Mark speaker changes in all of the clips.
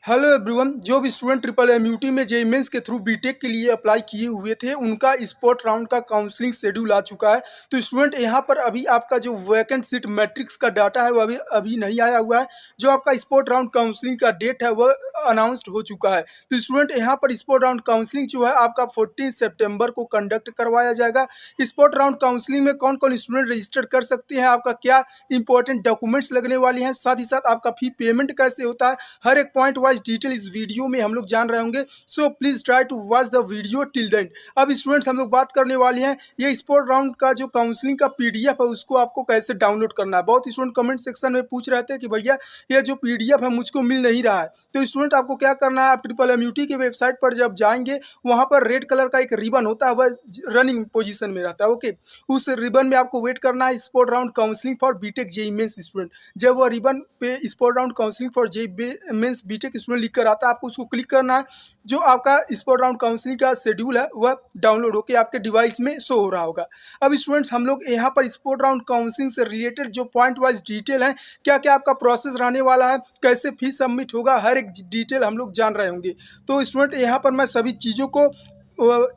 Speaker 1: Hello everyone. जो भी student triple एमयूटी में जेईई मेंस के थ्रू बीटेक के लिए अप्लाई किए हुए थे उनका स्पॉट राउंड का काउंसलिंग शेड्यूल आ चुका है। तो स्टूडेंट यहाँ पर अभी आपका जो वैकेंट सीट मैट्रिक्स का डाटा है वो अभी नहीं आया हुआ है। जो आपका स्पॉट राउंड काउंसलिंग का डेट है वह अनाउंस्ड हो चुका है। तो स्टूडेंट यहाँ पर स्पॉट राउंड काउंसलिंग जो है आपका 14 सितंबर को कंडक्ट करवाया जाएगा। स्पॉट राउंड काउंसलिंग में कौन कौन स्टूडेंट रजिस्टर कर सकते हैं, आपका क्या इंपॉर्टेंट डॉक्यूमेंट्स लगने वाले हैं, साथ ही साथ आपका फी पेमेंट कैसे होता है, हर एक पॉइंट वाइज डिटेल इस वीडियो में हम लोग जान रहे होंगे। So please try to watch the video till the end. अब स्टूडेंट्स हम लोग बात करने वाले हैं ये स्पोर्ट राउंड का जो काउंसलिंग का पीडीएफ है उसको आपको कैसे डाउनलोड करना है। बहुत स्टूडेंट कमेंट सेक्शन में पूछ रहे थे कि भैया ये जो पीडीएफ है मुझको मिल नहीं रहा है। तो स्टूडेंट आपको क्या करना है, आप ट्रिपल एमयूटी की वेबसाइट पर जब जाएंगे वहां पर रेड कलर का एक रिबन होता है, वह रनिंग पोजीशन में रहता है। ओके, उस रिबन में आपको वेट करना है spot round counselling for BTech JEE Mains student. जब वह रिबन पे spot round counselling for JEE Mains BTech student लिख कर आता है आपको उसको क्लिक करना है। जो आपका स्पॉट राउंड काउंसलिंग का शेड्यूल है वह डाउनलोड होकर आपके डिवाइस में शो हो रहा होगा। अब स्टूडेंट्स हम लोग यहाँ पर स्पॉट राउंड काउंसलिंग से रिलेटेड जो पॉइंट वाइज डिटेल है, क्या क्या आपका प्रोसेस रहने वाला है, कैसे फीस सबमिट होगा, हर एक डिटेल हम लोग जान रहे होंगे। तो स्टूडेंट यहाँ पर मैं सभी चीज़ों को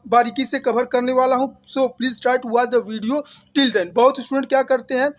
Speaker 1: बारीकी से कवर करने वाला हूँ। So please try to watch the video till then. बहुत स्टूडेंट क्या करते हैं,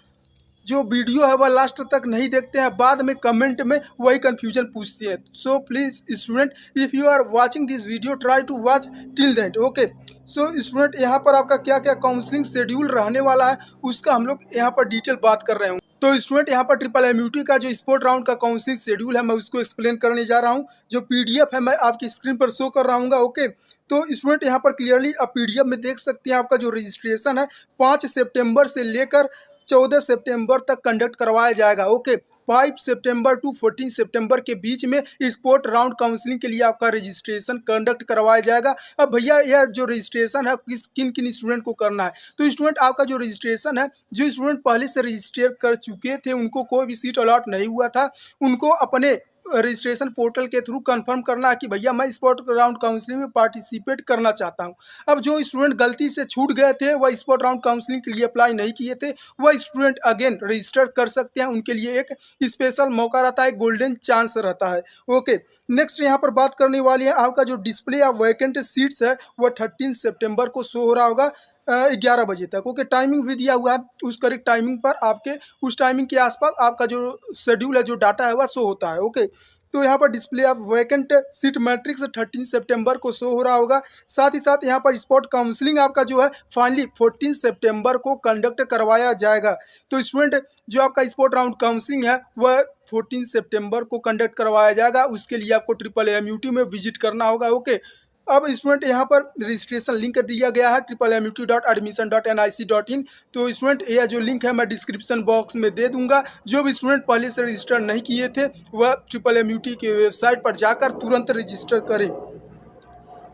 Speaker 1: जो वीडियो है वह लास्ट तक नहीं देखते हैं, बाद में कमेंट में वही कंफ्यूजन पूछते हैं। So please student if you are watching this video try to watch till that. Okay, so student यहाँ पर आपका क्या क्या काउंसलिंग शेड्यूल रहने वाला है उसका हम लोग यहाँ पर डिटेल बात कर रहे हूँ। तो स्टूडेंट यहाँ पर ट्रिपल एमयूटी का जो स्पोर्ट राउंड का काउंसलिंग शेड्यूल है मैं उसको एक्सप्लेन करने जा रहा हूँ। जो पीडीएफ है मैं आपकी स्क्रीन पर शो कर रहा हूँ। ओके, तो स्टूडेंट यहाँ पर क्लियरली आप पीडीएफ में देख सकते हैं आपका जो रजिस्ट्रेशन है 5 सितंबर से लेकर 14 सितंबर तक कंडक्ट करवाया जाएगा। ओके, 5 सितंबर टू 14 सितंबर के बीच में स्पोर्ट राउंड काउंसलिंग के लिए आपका रजिस्ट्रेशन कंडक्ट करवाया जाएगा। अब भैया यह जो रजिस्ट्रेशन है किन किन स्टूडेंट को करना है, तो स्टूडेंट आपका जो रजिस्ट्रेशन है, जो स्टूडेंट पहले से रजिस्टर कर चुके थे उनको कोई भी सीट अलॉट नहीं हुआ था, उनको अपने रजिस्ट्रेशन पोर्टल के थ्रू कंफर्म करना है कि भैया मैं स्पॉट राउंड काउंसलिंग में पार्टिसिपेट करना चाहता हूं। अब जो स्टूडेंट गलती से छूट गए थे, वह स्पॉट राउंड काउंसलिंग के लिए अप्लाई नहीं किए थे, वह स्टूडेंट अगेन रजिस्टर कर सकते हैं। उनके लिए एक स्पेशल मौका रहता है, गोल्डन चांस रहता है। ओके, नेक्स्ट यहाँ पर बात करने वाली है आपका जो डिस्प्ले ऑफ वैकेंट सीट्स है वह 13 सितंबर को शो हो रहा होगा 11 बजे तक। ओके, टाइमिंग भी दिया हुआ है, उस करेक्ट टाइमिंग पर आपके उस टाइमिंग के आसपास आपका जो शेड्यूल है, जो डाटा है वह शो होता है। ओके, तो यहाँ पर display of vacant seat matrix 13 सितंबर को शो हो रहा होगा। साथ ही साथ यहाँ पर स्पॉट काउंसलिंग आपका जो है फाइनली 14 सितंबर को कंडक्ट करवाया जाएगा। तो स्टूडेंट जो आपका स्पॉट राउंड काउंसलिंग है वह 14 सितंबर को कंडक्ट करवाया जाएगा। उसके लिए आपको ट्रिपल एमयूटी में विजिट करना होगा। ओके, अब स्टूडेंट यहाँ पर रजिस्ट्रेशन लिंक दिया गया है www.admission.nic.in। तो स्टूडेंट यह जो लिंक है मैं डिस्क्रिप्शन बॉक्स में दे दूंगा। जो भी स्टूडेंट पहले से रजिस्टर नहीं किए थे वह ट्रिपल एमयूटी के वेबसाइट पर जाकर तुरंत रजिस्टर करें।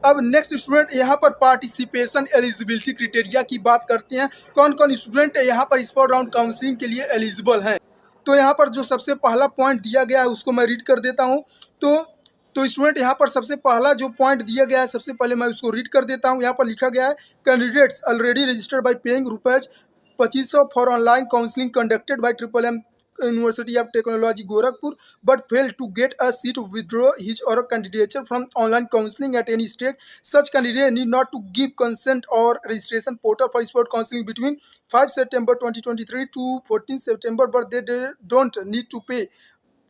Speaker 1: अब नेक्स्ट स्टूडेंट यहाँ पर पार्टिसिपेशन एलिजिबिलिटी क्राइटेरिया की बात करते हैं, कौन कौन स्टूडेंट यहाँ पर स्पॉट राउंड काउंसलिंग के लिए एलिजिबल हैं। तो यहाँ पर जो सबसे पहला पॉइंट दिया गया है उसको मैं रीड कर देता हूँ। तो स्टूडेंट यहाँ पर सबसे पहला जो पॉइंट दिया गया है, सबसे पहले मैं उसको रीड कर देता हूँ। यहाँ पर लिखा गया है candidates already registered by paying rupees 2500 for online counselling conducted by triple M University of Technology Gorakhpur but failed to get a seat withdraw his or her candidature from online counseling at any stage. Such candidate need not to give consent or registration portal for sport counseling between 5 September 2023 to 14 September, but they don't need to pay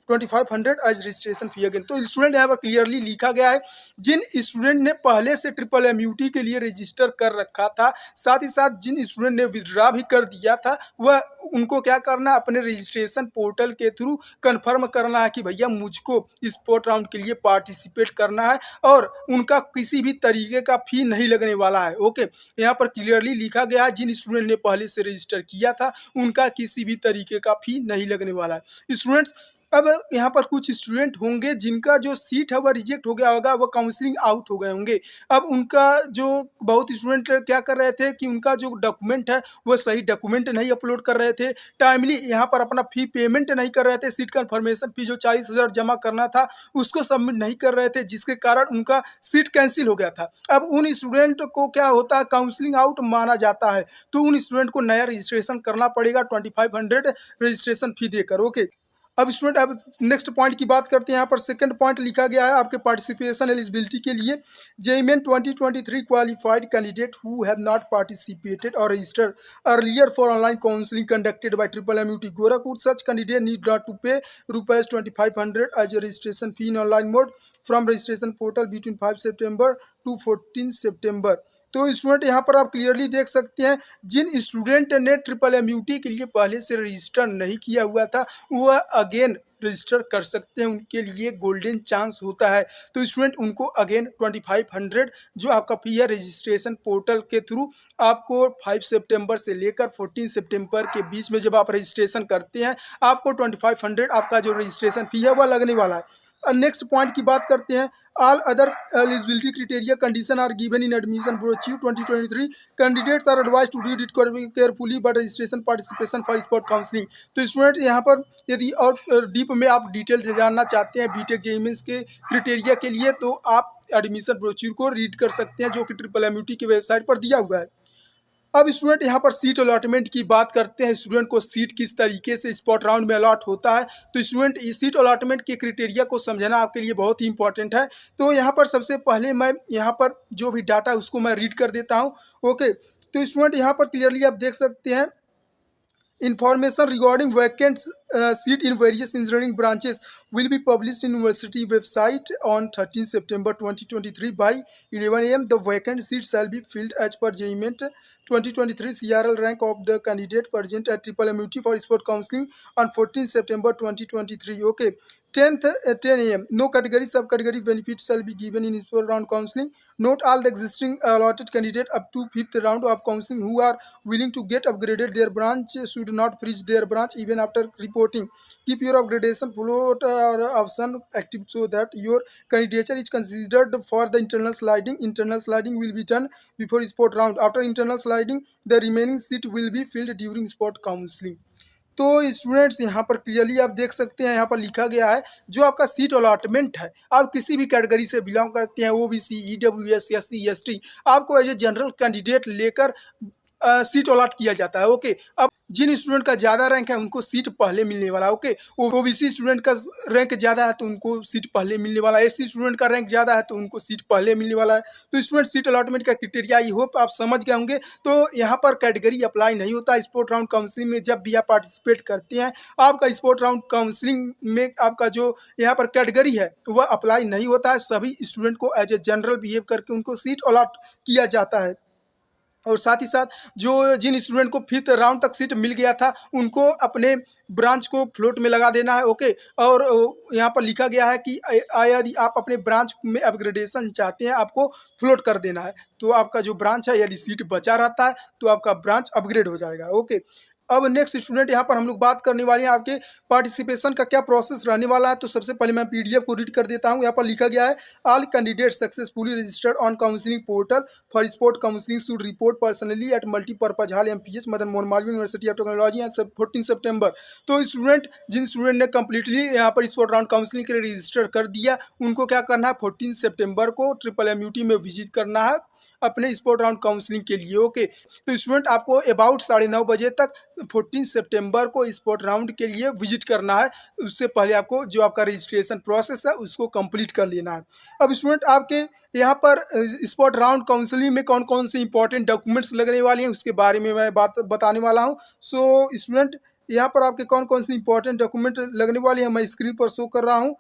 Speaker 1: 2500 as registration fee again. तो student यहाँ पर clearly लिखा गया है जिन student ने पहले से triple एमयूटी के लिए रजिस्टर कर रखा था, साथ ही साथ जिन स्टूडेंट ने विड्रा भी कर दिया था, वह उनको क्या करना है, अपने रजिस्ट्रेशन पोर्टल के थ्रू कंफर्म करना है कि भैया मुझको स्पोर्ट राउंड के लिए पार्टिसिपेट करना है और उनका किसी भी तरीके का फी नहीं लगने वाला है। ओके, यहाँ पर क्लियरली लिखा गया है जिन स्टूडेंट ने पहले से रजिस्टर किया था उनका किसी भी तरीके का फी नहीं लगने वाला है। स्टूडेंट्स अब यहाँ पर कुछ स्टूडेंट होंगे जिनका जो सीट है वह रिजेक्ट हो गया होगा, वह काउंसलिंग आउट हो गए होंगे। अब उनका जो बहुत स्टूडेंट क्या कर रहे थे कि उनका जो डॉक्यूमेंट है वह सही डॉक्यूमेंट नहीं अपलोड कर रहे थे, टाइमली यहाँ पर अपना फी पेमेंट नहीं कर रहे थे, सीट कन्फर्मेशन फी जो 40,000 जमा करना था उसको सबमिट नहीं कर रहे थे, जिसके कारण उनका सीट कैंसिल हो गया था। अब उन स्टूडेंट को क्या होता है, काउंसलिंग आउट माना जाता है, तो उन स्टूडेंट को नया रजिस्ट्रेशन करना पड़ेगा 2500 रजिस्ट्रेशन फी देकर। ओके, अब स्टूडेंट अब नेक्स्ट पॉइंट की बात करते हैं। यहाँ पर सेकंड पॉइंट लिखा गया है आपके पार्टिसिपेशन एलिजिबिलिटी के लिए। JEE main 2023 qualified candidate who have not participated और registered earlier for online counselling conducted by triple MUT Gorakhpur such candidate need not to pay ₹2500 as a registration fee in online mode from registration portal between 5 September to 14 सितंबर। तो student यहाँ पर आप clearly देख सकते हैं, जिन student ने triple एमयूटी के लिए पहले से रजिस्टर नहीं किया हुआ था वह अगेन रजिस्टर कर सकते हैं, उनके लिए गोल्डन चांस होता है। तो स्टूडेंट उनको अगेन 2500 जो आपका फी है रजिस्ट्रेशन पोर्टल के थ्रू आपको 5 सितंबर से लेकर 14 सितंबर के बीच में जब आप रजिस्ट्रेशन करते हैं आपको 2500 आपका जो रजिस्ट्रेशन फी है वह लगने वाला है। नेक्स्ट पॉइंट की बात करते हैं। All other eligibility criteria condition are given in admission brochure 2023 candidates are advise to read it carefully but registration participation for spot counselling. तो स्टूडेंट्स यहाँ पर यदि और डीप में आप डिटेल जानना चाहते हैं बीटेक जेईई मेंस के क्राइटेरिया के लिए तो आप एडमिशन ब्रोचर को रीड कर सकते हैं जो कि ट्रिपल एमयूटी की वेबसाइट पर दिया हुआ है। अब स्टूडेंट यहाँ पर सीट अलॉटमेंट की बात करते हैं। स्टूडेंट को सीट किस तरीके से स्पॉट राउंड में अलॉट होता है, तो स्टूडेंट इस सीट अलॉटमेंट के क्राइटेरिया को समझना आपके लिए बहुत ही इंपॉर्टेंट है। तो यहाँ पर सबसे पहले मैं यहाँ पर जो भी डाटा है उसको मैं रीड कर देता हूँ। ओके, तो स्टूडेंट यहाँ पर क्लियरली आप देख सकते हैं information regarding vacant seat in various engineering branches will be published in university website on 13 September 2023 by 11 a.m. The vacant seats shall be filled as per JEE Main 2023 CRL rank of the candidate present at Triple MUT for sport counseling on 14 September 2023. Okay. 10th 10 a.m. No category subcategory benefits shall be given in sport round counseling. Note all the existing allotted candidates up to 5th round of counseling who are willing to get upgraded their branch should not breach their branch even after reporting. Keep your upgradation float option active so that your candidature is considered for the internal sliding. Internal sliding will be done before sport round. After internal sliding, the remaining seat will be filled during sport counseling. तो students यहाँ पर clearly आप देख सकते हैं, यहाँ पर लिखा गया है जो आपका सीट अलॉटमेंट है आप किसी भी कैटेगरी से बिलोंग करते हैं, ओबीसी, ईडब्ल्यूएस, एससी, एसटी, आपको एज ए जनरल कैंडिडेट लेकर सीट अलॉट किया जाता है। ओके, अब जिन स्टूडेंट का ज़्यादा रैंक है उनको सीट पहले मिलने वाला है। ओके, ओबीसी स्टूडेंट का रैंक ज़्यादा है तो उनको सीट पहले मिलने वाला है, एससी स्टूडेंट का रैंक ज़्यादा है तो उनको सीट पहले मिलने वाला है। तो स्टूडेंट सीट अलॉटमेंट का क्राइटेरिया आई होप आप समझ गए होंगे। तो यहाँ पर कैटेगरी अप्लाई नहीं होता। स्पोर्ट राउंड काउंसलिंग में जब भी आप पार्टिसिपेट करते हैं आपका स्पोर्ट राउंड काउंसलिंग में आपका जो यहाँ पर कैटेगरी है वह अप्लाई नहीं होता है। सभी स्टूडेंट को एज ए जनरल बिहेव करके उनको सीट अलॉट किया जाता है। और साथ ही साथ जो जिन स्टूडेंट को 5th राउंड तक सीट मिल गया था उनको अपने ब्रांच को फ्लोट में लगा देना है। ओके, और यहाँ पर लिखा गया है कि यदि आप अपने ब्रांच में अपग्रेडेशन चाहते हैं आपको फ्लोट कर देना है। तो आपका जो ब्रांच है यदि सीट बचा रहता है तो आपका ब्रांच अपग्रेड हो जाएगा। ओके, अब नेक्स्ट स्टूडेंट यहाँ पर हम लोग बात करने वाले हैं आपके पार्टिसिपेशन का क्या प्रोसेस रहने वाला है। तो सबसे पहले मैं पीडीएफ को रीड कर देता हूँ। यहाँ पर लिखा गया है all candidate successfully registered on counselling portal for spot counselling should report personally at multipurpose hall MPH Madan Mohan Malaviya university of technology and 14 सितंबर। तो स्टूडेंट जिन स्टूडेंट ने कम्प्लीटली यहाँ पर स्पोर्ट राउंड काउंसलिंग के लिए रजिस्टर कर दिया उनको क्या करना है 14 सितंबर को ट्रिपल एमयूटी में विजिट करना है अपने स्पोर्ट राउंड काउंसलिंग के लिए। ओके, तो स्टूडेंट आपको अबाउट 9:30 बजे तक 14 सितंबर को स्पोर्ट राउंड के लिए विजिट करना है। उससे पहले आपको जो आपका रजिस्ट्रेशन प्रोसेस है उसको कंप्लीट कर लेना है। अब स्टूडेंट आपके यहाँ पर स्पोर्ट राउंड काउंसलिंग में कौन कौन से इंपॉर्टेंट डॉक्यूमेंट्स लगने वाले हैं उसके बारे में मैं बात बताने वाला हूँ। सो स्टूडेंट यहाँ पर आपके कौन कौन से इंपॉर्टेंट डॉक्यूमेंट लगने वाले हैं मैं स्क्रीन पर शो कर रहा हूँ।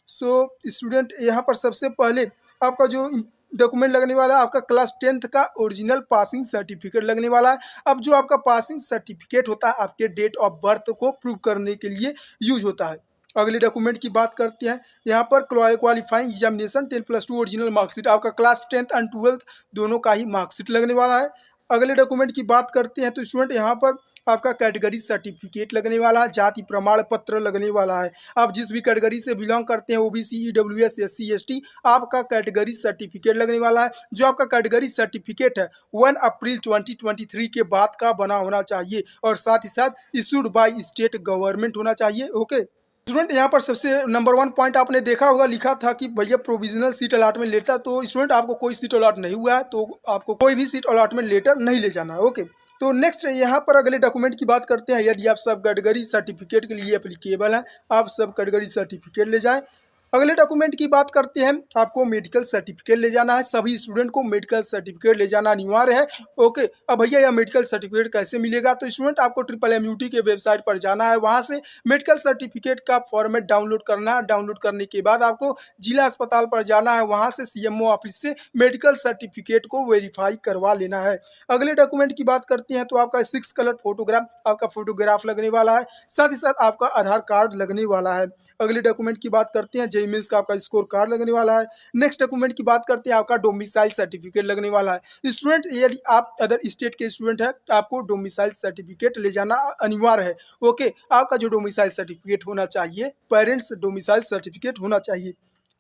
Speaker 1: सो स्टूडेंट यहाँ पर सबसे पहले आपका जो डॉक्यूमेंट लगने वाला है आपका क्लास 10th का ओरिजिनल पासिंग सर्टिफिकेट लगने वाला है। अब जो आपका पासिंग सर्टिफिकेट होता है आपके डेट ऑफ बर्थ को प्रूव करने के लिए यूज होता है। अगले डॉक्यूमेंट की बात करते हैं। यहाँ पर क्वालिफाइंग एग्जामिनेशन 10+2 ओरिजिनल मार्कशीट आपका क्लास 10th एंड 12th दोनों का ही मार्कशीट लगने वाला है। अगले डॉक्यूमेंट की बात करते हैं तो स्टूडेंट यहाँ पर आपका कैटेगरी सर्टिफिकेट लगने वाला है, जाति प्रमाण पत्र लगने वाला है। आप जिस भी कैटेगरी से बिलोंग करते हैं ओबीसी, ईडब्ल्यूएस, एससी, एसटी, आपका कैटेगरी सर्टिफिकेट लगने वाला है। जो आपका कैटेगरी सर्टिफिकेट है 1 अप्रैल 2023 के बाद का बना होना चाहिए और साथ ही साथ इशूड बाय स्टेट गवर्नमेंट होना चाहिए। ओके स्टूडेंट यहाँ पर सबसे नंबर 1 पॉइंट आपने देखा होगा लिखा था कि भैया प्रोविजनल सीट अलॉटमेंट लेटर। तो स्टूडेंट आपको कोई सीट अलॉट नहीं हुआ है तो आपको कोई भी सीट अलॉटमेंट लेटर नहीं ले जाना है। ओके, तो नेक्स्ट यहाँ पर अगले डॉक्यूमेंट की बात करते हैं। यदि आप सब कैटेगरी सर्टिफिकेट के लिए एप्लीकेबल हैं, आप सब कैटेगरी सर्टिफिकेट ले जाएं। अगले डॉक्यूमेंट की बात करते हैं, आपको मेडिकल सर्टिफिकेट ले जाना है। सभी स्टूडेंट को मेडिकल सर्टिफिकेट ले जाना अनिवार्य है। ओके, अब भैया यह मेडिकल सर्टिफिकेट कैसे मिलेगा? तो स्टूडेंट आपको MMUT के वेबसाइट पर जाना है, वहां से मेडिकल सर्टिफिकेट का फॉर्मेट डाउनलोड करना है। डाउनलोड करने के बाद आपको जिला अस्पताल पर जाना है, वहां से CMO ऑफिस से मेडिकल सर्टिफिकेट को वेरीफाई करवा लेना है। अगले डॉक्यूमेंट की बात करते हैं तो आपका 6 कलर फोटोग्राफ, आपका फोटोग्राफ लगने वाला है, साथ ही साथ आपका आधार कार्ड लगने वाला है। अगले डॉक्यूमेंट की बात करते हैं, जेईई मेंस का आपका स्कोर कार्ड लगने वाला है। नेक्स्ट डॉक्यूमेंट की बात करते हैं, आपका डोमिसाइल सर्टिफिकेट लगने वाला है। स्टूडेंट यदि आप अदर स्टेट के स्टूडेंट हैं, आपको डोमिसाइल सर्टिफिकेट ले जाना अनिवार्य है। ओके, आपका जो डोमिसाइल सर्टिफिकेट होना चाहिए, पेरेंट्स डोमिसाइल सर्टिफिकेट होना चाहिए।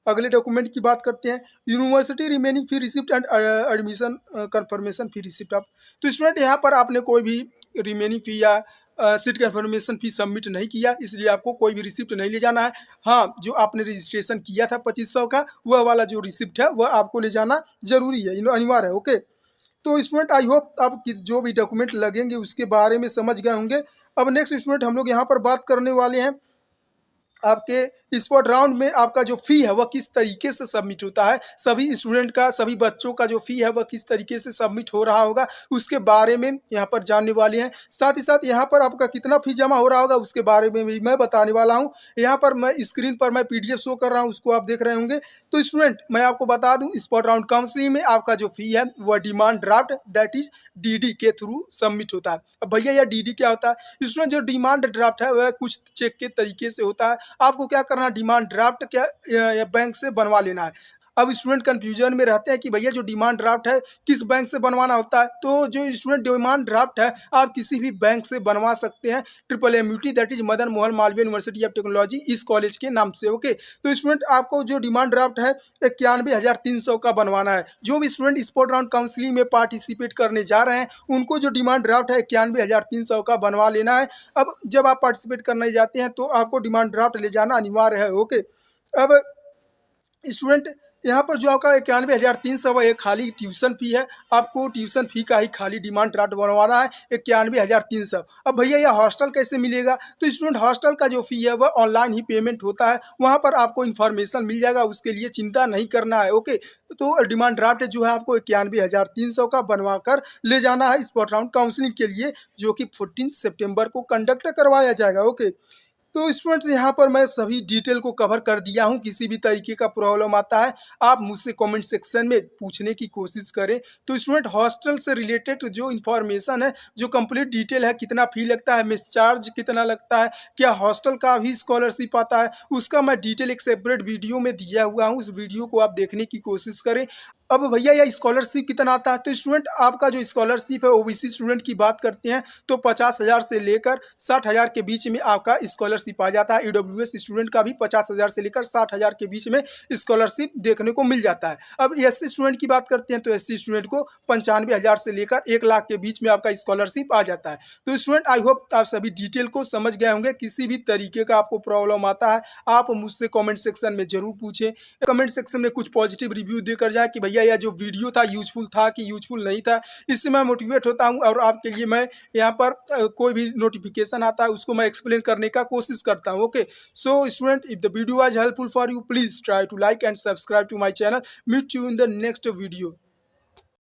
Speaker 1: अगले डॉक्यूमेंट की बात करते हैं, university remaining fee receipt and admission confirmation fee receipt आप। तो स्टूडेंट यहाँ पर आपने कोई भी रिमेनिंग फी या सीट कंफर्मेशन फी सबमिट नहीं किया, इसलिए आपको कोई भी रिसिप्ट नहीं ले जाना है। हाँ, जो आपने रजिस्ट्रेशन किया था 2500 का, वह वाला जो रिसिप्ट है वह आपको ले जाना जरूरी है, अनिवार्य है। ओके, तो स्टूडेंट आई होप आप जो भी डॉक्यूमेंट लगेंगे उसके बारे में समझ गए होंगे। अब नेक्स्ट स्टूडेंट हम लोग यहाँ पर बात करने वाले हैं, आपके स्पॉट राउंड में आपका जो फ़ी है वह किस तरीके से सबमिट होता है। सभी स्टूडेंट का, सभी बच्चों का जो फ़ी है वह किस तरीके से सबमिट हो रहा होगा, उसके बारे में यहाँ पर जानने वाले हैं। साथ ही साथ यहाँ पर आपका कितना फ़ी जमा हो रहा होगा उसके बारे में भी मैं बताने वाला हूँ। यहाँ पर मैं स्क्रीन पर मैं PDF शो कर रहा हूँ, उसको आप देख रहे होंगे। तो स्टूडेंट मैं आपको बता दूँ, स्पॉट राउंड काउंसलिंग में आपका जो फ़ी है वह demand draft that is DD के थ्रू सबमिट होता है। अब भैया यह DD क्या होता है? स्टूडेंट जो डिमांड ड्राफ्ट है वह कुछ चेक के तरीके से होता है। आपको क्या करना, डिमांड ड्राफ्ट क्या या बैंक से बनवा लेना है। अब स्टूडेंट कंफ्यूजन में रहते हैं कि भैया जो डिमांड ड्राफ्ट है किस बैंक से बनवाना होता है। तो जो स्टूडेंट डिमांड ड्राफ्ट है आप किसी भी बैंक से बनवा सकते हैं, MMUT that is Madan Mohan Malaviya university of technology, इस कॉलेज के नाम से। ओके, तो स्टूडेंट आपको जो डिमांड ड्राफ्ट है 91,300 का बनवाना है। जो भी स्टूडेंट स्पॉट राउंड काउंसलिंग में पार्टिसिपेट करने जा रहे हैं उनको जो डिमांड ड्राफ्ट है 91,300 का बनवा लेना है। अब जब आप पार्टिसिपेट करने जाते हैं तो आपको डिमांड ड्राफ्ट ले जाना अनिवार्य है। ओके, अब स्टूडेंट यहाँ पर जो आपका 91,300 है खाली ट्यूशन फी है। आपको ट्यूशन फी का ही खाली डिमांड ड्राफ्ट बनवाना है 91,300। अब भैया यह हॉस्टल कैसे मिलेगा? तो स्टूडेंट हॉस्टल का जो फी है वह ऑनलाइन ही पेमेंट होता है, वहाँ पर आपको इन्फॉर्मेशन मिल जाएगा, उसके लिए चिंता नहीं करना है। ओके, तो डिमांड ड्राफ्ट जो है आपको 91,300 का बनवा कर ले जाना है स्पॉट राउंड काउंसलिंग के लिए, जो कि 14 सितंबर को कंडक्ट करवाया जाएगा। ओके, तो स्टूडेंट्स यहाँ पर मैं सभी डिटेल को कवर कर दिया हूँ। किसी भी तरीके का प्रॉब्लम आता है आप मुझसे कमेंट सेक्शन में पूछने की कोशिश करें। तो स्टूडेंट हॉस्टल से रिलेटेड जो इन्फॉर्मेशन है, जो कंप्लीट डिटेल है, कितना फ़ी लगता है, मेस चार्ज कितना लगता है, क्या हॉस्टल का भी स्कॉलरशिप आता है, उसका मैं डिटेल एक सेपरेट वीडियो में दिया हुआ हूँ। उस वीडियो को आप देखने की कोशिश करें। अब भैया यह स्कॉलरशिप कितना आता है? तो स्टूडेंट आपका जो स्कॉलरशिप है OBC स्टूडेंट की बात करते हैं तो 50,000 से लेकर 60,000 के बीच में आपका स्कॉलरशिप आ जाता है। EWS स्टूडेंट का भी 50,000 से लेकर 60,000 के बीच में स्कॉलरशिप देखने को मिल जाता है। अब SC स्टूडेंट की बात करते हैं तो SC स्टूडेंट को 95,000 से लेकर 1 लाख के बीच में आपका स्कॉलरशिप आ जाता है। तो स्टूडेंट आई होप आप सभी डिटेल को समझ गए होंगे। किसी भी तरीके का आपको प्रॉब्लम आता है आप मुझसे कॉमेंट सेक्शन में जरूर पूछें। कमेंट सेक्शन में कुछ पॉजिटिव रिव्यू देकर जाए कि भैया यह जो वीडियो था यूजफुल था कि यूजफुल नहीं था। इससे मैं मोटिवेट होता हूं और आपके लिए मैं यहाँ पर कोई भी नोटिफिकेशन आता है उसको मैं एक्सप्लेन करने का कोशिश करता हूं। Okay, so student if the video was helpful for you please try to like and subscribe to my channel. Meet you in the next video.